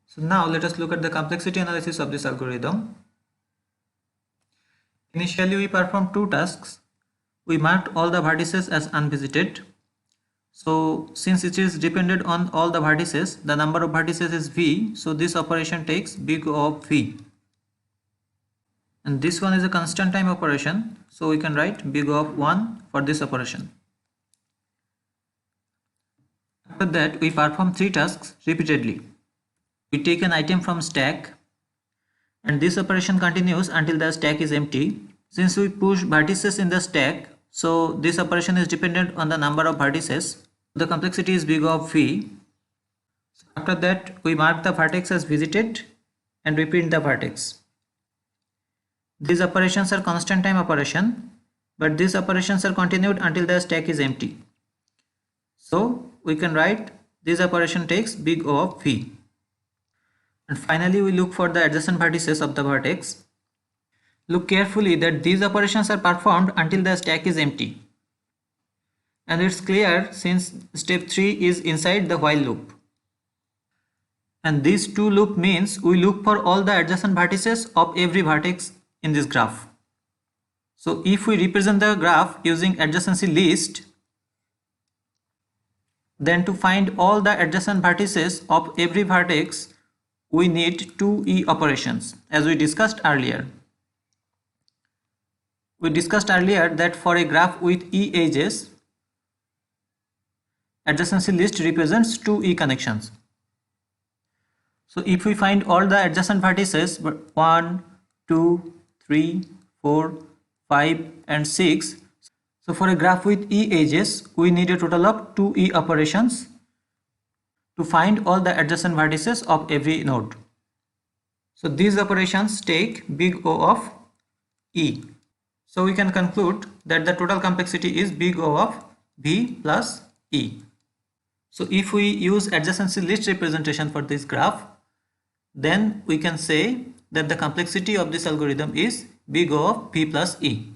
So now let us look at the complexity analysis of this algorithm. Initially we performed two tasks. We marked all the vertices as unvisited. So since it is dependent on all the vertices, the number of vertices is v, so this operation takes big O of v. And this one is a constant time operation, so we can write big O of 1 for this operation. After that, we perform three tasks repeatedly. We take an item from stack, and this operation continues until the stack is empty. Since we push vertices in the stack, so this operation is dependent on the number of vertices. The complexity is big O of v. After that, we mark the vertex as visited and reprint the vertex. These operations are constant time operation, but these operations are continued until the stack is empty. So we can write this operation takes big O of v. And finally we look for the adjacent vertices of the vertex. Look carefully that these operations are performed until the stack is empty. And it's clear since step 3 is inside the while loop. And this two loop means we look for all the adjacent vertices of every vertex in this graph. So if we represent the graph using adjacency list, then to find all the adjacent vertices of every vertex, we need two E operations, as we discussed earlier. We discussed earlier that for a graph with E edges, adjacency list represents two E connections. So if we find all the adjacent vertices 1, 2, 3, 4, 5 and 6, so for a graph with E edges, we need a total of 2 E operations to find all the adjacent vertices of every node. So these operations take big O of E. So we can conclude that the total complexity is big O of V plus E. So if we use adjacency list representation for this graph, then we can say that the complexity of this algorithm is big O of V plus E.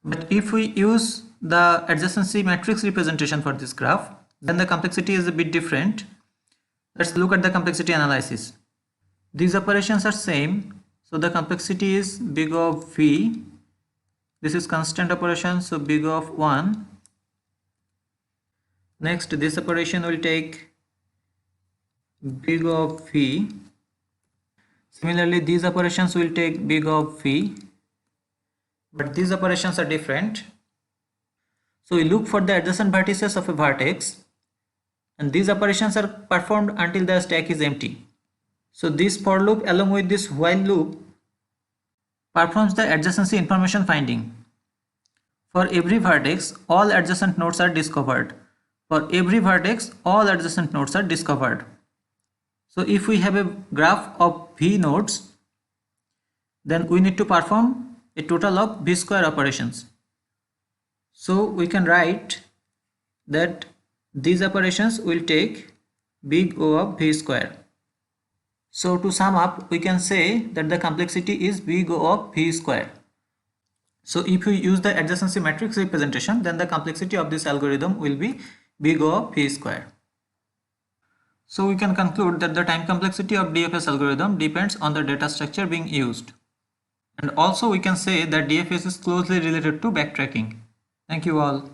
But if we use the adjacency matrix representation for this graph, then the complexity is a bit different. Let's look at the complexity analysis. These operations are same, so the complexity is big O of V. This is constant operation, so big O of 1. Next, this operation will take big O of V. Similarly, these operations will take big O of V, but these operations are different. So we look for the adjacent vertices of a vertex, and these operations are performed until the stack is empty. So this for loop along with this while loop performs the adjacency information finding. For every vertex, all adjacent nodes are discovered. For every vertex, all adjacent nodes are discovered. So if we have a graph of V nodes, then we need to perform a total of V square operations. So we can write that these operations will take big O of V square. So to sum up, we can say that the complexity is big O of V square. So if we use the adjacency matrix representation, then the complexity of this algorithm will be big O of V square. So we can conclude that the time complexity of DFS algorithm depends on the data structure being used. And also we can say that DFS is closely related to backtracking. Thank you all.